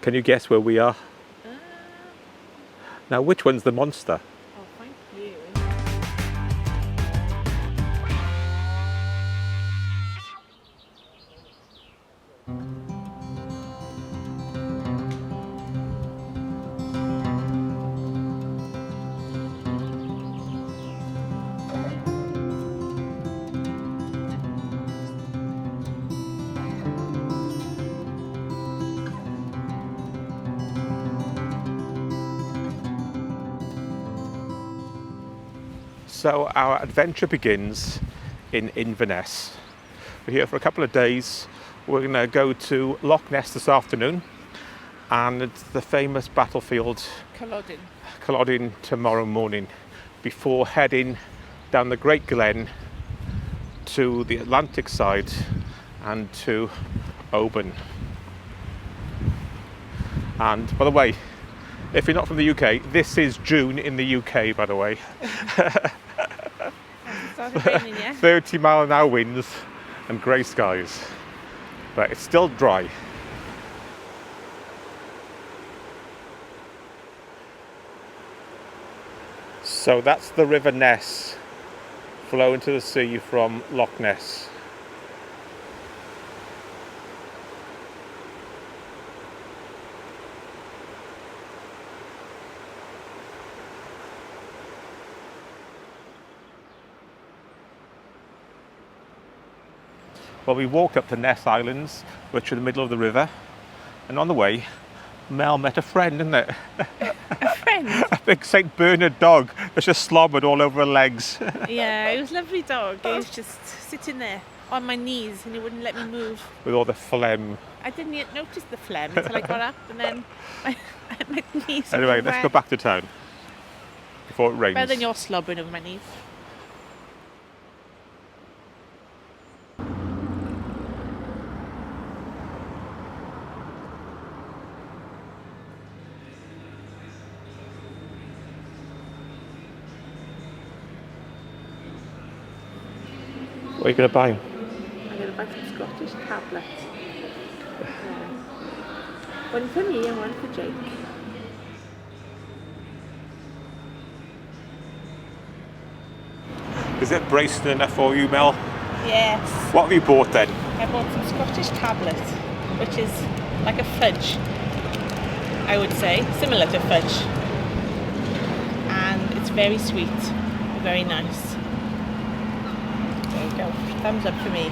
Can you guess where we are? Now, which one's the monster? Oh, thank you. So our adventure begins in Inverness. We're here for a couple of days. We're going to go to Loch Ness this afternoon and the famous battlefield Culloden tomorrow morning before heading down the Great Glen to the Atlantic side and to Oban. And by the way, if you're not from the UK, this is June in the UK, by the way. 30-mile-an-hour winds and grey skies, but it's still dry. So that's the River Ness flowing to the sea from Loch Ness. Well, we walked up to Ness Islands, which are in the middle of the river, and on the way, Mel met a friend, isn't it? A friend? A big St. Bernard dog that's just slobbered all over her legs. Yeah, it was a lovely dog. He was just sitting there on my knees and he wouldn't let me move. With all the phlegm. I didn't yet notice the phlegm until I got up, and then my knees. Anyway, let's go back to town before it rains. Better than your slobbering over my knees. What are you going to buy? I'm going to buy some Scottish tablets. One for me and one for Jake. Is it bracing enough for you, Mel? Yes. What have you bought then? I bought some Scottish tablets, which is like a fudge, I would say, similar to fudge. And it's very sweet, very nice. There you go. Thumbs up for me.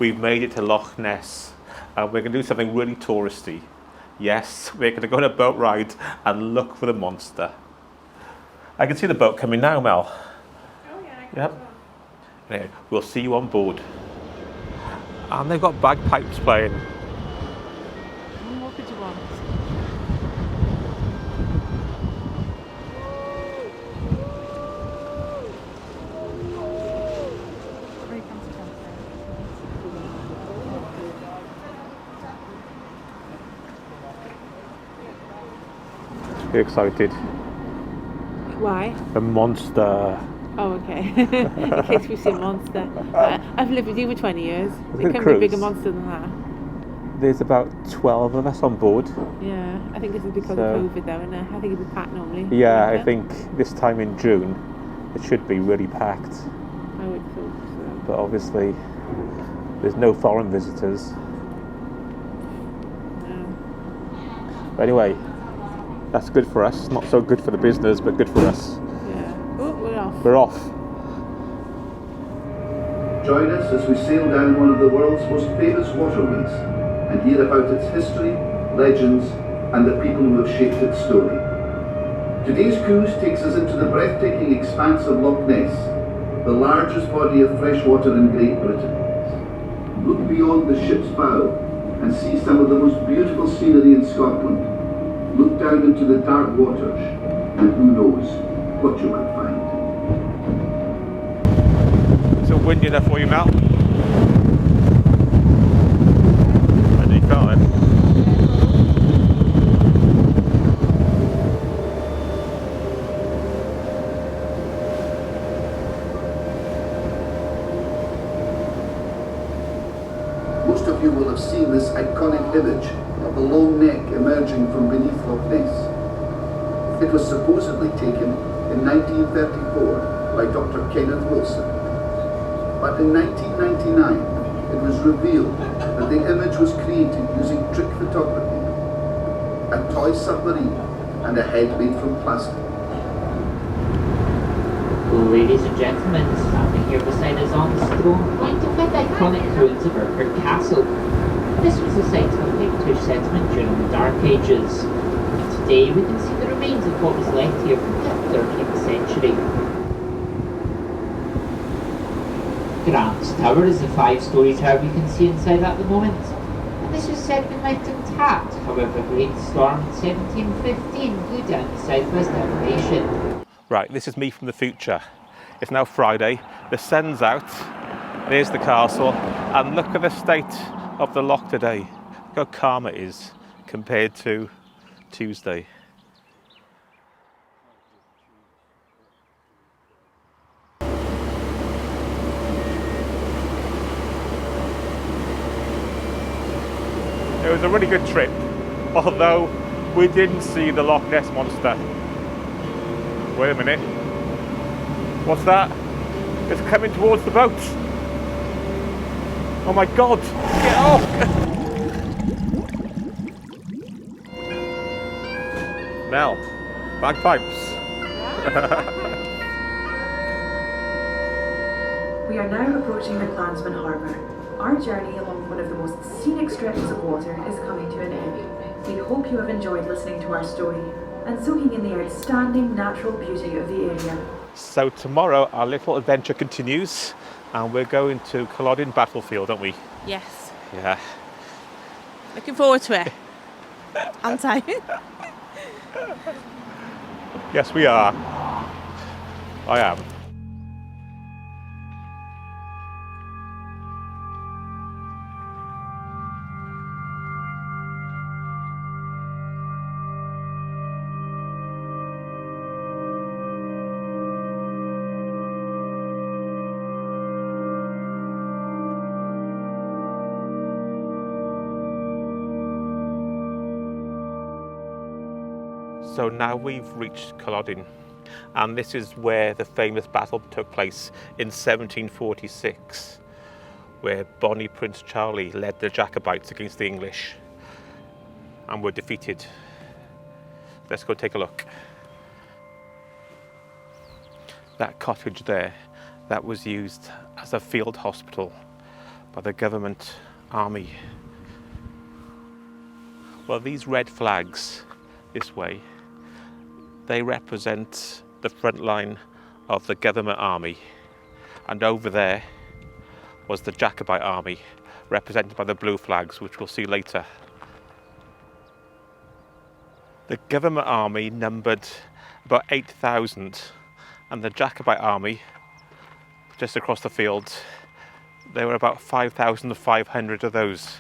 We've made it to Loch Ness and we're going to do something really touristy. Yes, we're going to go on a boat ride and look for the monster. I can see the boat coming now, Mel. Oh yeah, I can. Yep. Anyway, we'll see you on board. And they've got bagpipes playing. What could you want? Very excited. Why? The monster. Oh, okay. In case we see a monster. I've lived with you for 20 years. Is It it can cruise? be a bigger monster than that. There's about 12 of us on board. Yeah, I think this is because So- of COVID though, and I think it'd be packed normally. Yeah, I Winter. think this time in June it should be really packed. I would hope so. But obviously there's no foreign visitors. No. But anyway, that's good for us. Not so good for the business, but good for us. Yeah. Oh, we're off. We're off. Join us as we sail down one of the world's most famous waterways and hear about its history, legends, and the people who have shaped its story. Today's cruise takes us into the breathtaking expanse of Loch Ness, the largest body of fresh water in Great Britain. Look beyond the ship's bow and see some of the most beautiful scenery in Scotland. Look down into the dark waters, and who knows what you might find. So windy enough for you, Mel? And you felt it. Most of you will have seen this iconic image of the long neck emerging from beneath Loch Ness. It was supposedly taken in 1934 by Dr. Kenneth Wilson. But in 1999, it was revealed that the image was created using trick photography, a toy submarine, and a head made from plastic. Ladies and gentlemen, standing here beside us on the throne point of the iconic ruins of Urquhart Castle. This was the site of a Pictish settlement during the Dark Ages. And today we can see the remains of what was left here from the 13th century. Grant's Tower is the 5-storey tower we can see inside at the moment. And this was said to be left intact, however a great storm in 1715 blew down the southwest elevation. Right, this is me from the future. It's now Friday, the sun's out, there's the castle, and look at the state of the loch today. Look how calm it is compared to Tuesday. It was a really good trip, although we didn't see the Loch Ness monster. Wait a minute. What's that? It's coming towards the boat. Oh my God! Get off! Mel, bagpipes. We are now approaching the Clansman Harbour. Our journey along one of the most scenic stretches of water is coming to an end. We hope you have enjoyed listening to our story and soaking in the outstanding natural beauty of the area. So tomorrow our little adventure continues and we're going to Culloden Battlefield, aren't we? Yes. Yeah. Looking forward to it. Aren't I? Yes, we are. I am. So now we've reached Culloden, and this is where the famous battle took place in 1746, where Bonnie Prince Charlie led the Jacobites against the English and were defeated. Let's go take a look. That cottage there, that was used as a field hospital by the government army. Well, these red flags this way, they represent the front line of the government army, and over there was the Jacobite army represented by the blue flags, which we'll see later. The government army numbered about 8,000 and the Jacobite army just across the field, there were about 5,500 of those.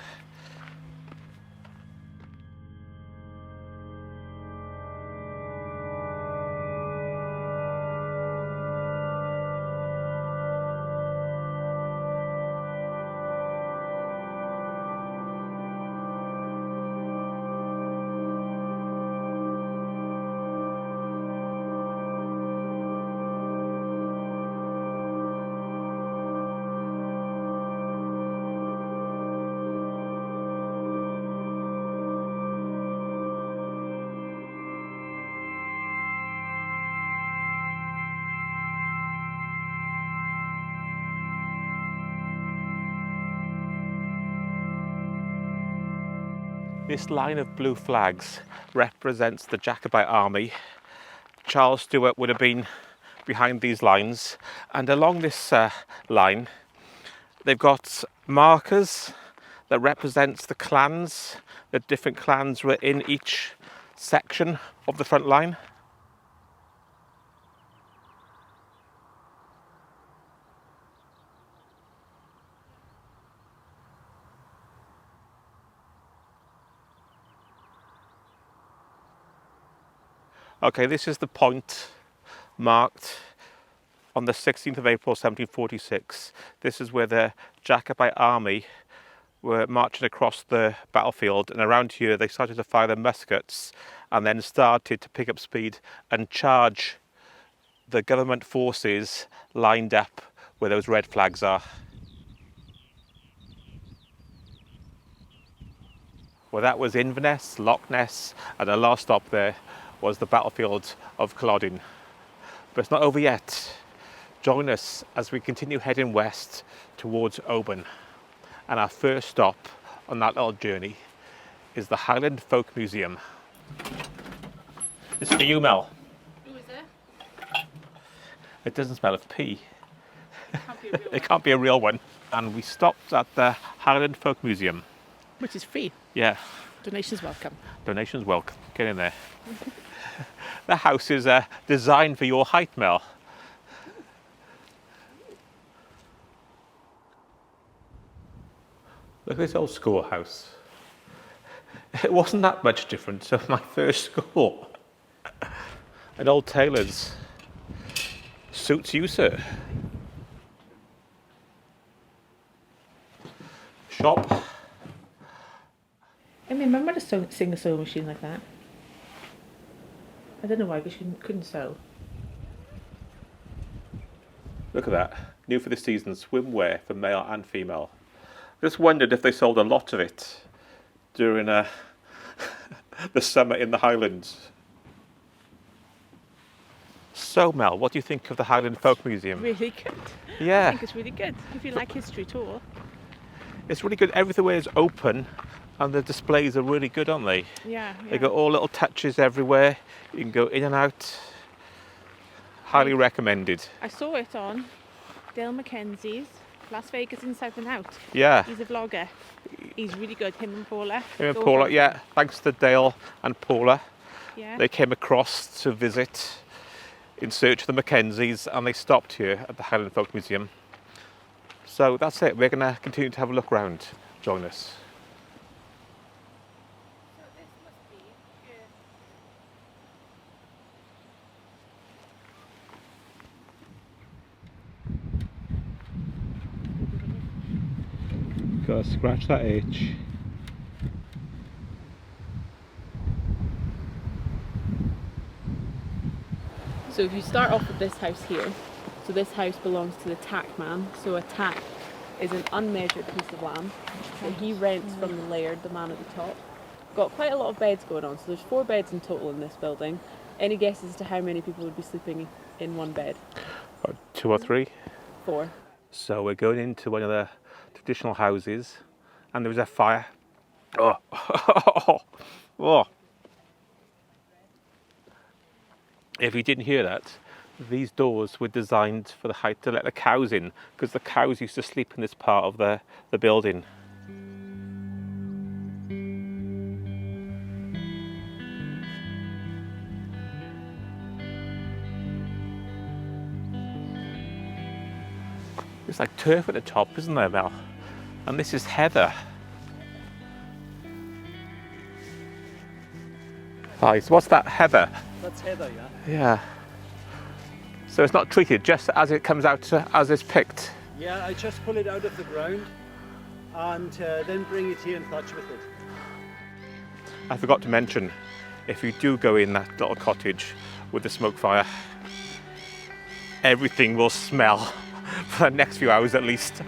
This line of blue flags represents the Jacobite army. Charles Stuart would have been behind these lines, and along this line they've got markers that represents the clans. The different clans were in each section of the front line. Okay, this is the point marked on the 16th of April 1746. This is where the Jacobite army were marching across the battlefield, and around here they started to fire their muskets and then started to pick up speed and charge the government forces lined up where those red flags are. Well, that was Inverness, Loch Ness, and the last stop there was the battlefield of Culloden. But it's not over yet. Join us as we continue heading west towards Oban. And our first stop on that little journey is the Highland Folk Museum. It's for you, Mel. Who is it? It doesn't smell of pee. It can't be a real one. And we stopped at the Highland Folk Museum. Which is free. Yeah. Donations welcome. Donations welcome. Get in there. The house is designed for your height, Mel. Look at this old schoolhouse. It wasn't that much different to my first school. An old tailor's. Suits you, sir. Shop. I mean, remember to sing a sewing machine like that? I don't know why, because you couldn't sew. Look at that. New for the season, swimwear for male and female. Just wondered if they sold a lot of it during the summer in the Highlands. So Mel, what do you think of the Highland Folk Museum? Really good. Yeah. I think it's really good. If you like history at all. It's really good. Everywhere is open and the displays are really good, aren't they? Yeah. They got all little touches everywhere. You can go in and out. Highly recommended. I saw it on Dale Mackenzie's Las Vegas Inside and Out. Yeah. He's a vlogger. He's really good. Him and Paula. Him and Paula, yeah. Thanks to Dale and Paula. Yeah. They came across to visit in search of the Mackenzies and they stopped here at the Highland Folk Museum. So that's it. We're going to continue to have a look around. Join us. Gotta scratch that itch. So if you start off with this house here, so this house belongs to the tack man. So a tack is an unmeasured piece of land that he rents from the laird, the man at the top. Got quite a lot of beds going on, so there's 4 beds in total in this building. Any guesses as to how many people would be sleeping in one bed? 2 or 3. 4. So we're going into one of the traditional houses and there was a fire. Oh. Oh. If you didn't hear that, these doors were designed for the height to let the cows in, because the cows used to sleep in this part of the building. It's like turf at the top, isn't there, Mel? And this is heather. Right, so what's that, heather? That's heather, yeah? Yeah. So it's not treated, just as it comes out, as it's picked? Yeah, I just pull it out of the ground and then bring it here and thatch with it. I forgot to mention, if you do go in that little cottage with the smoke fire, everything will smell for the next few hours at least.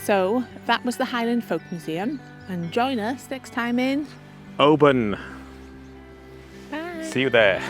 So that was the Highland Folk Museum, and join us next time in Oban. Bye. See you there.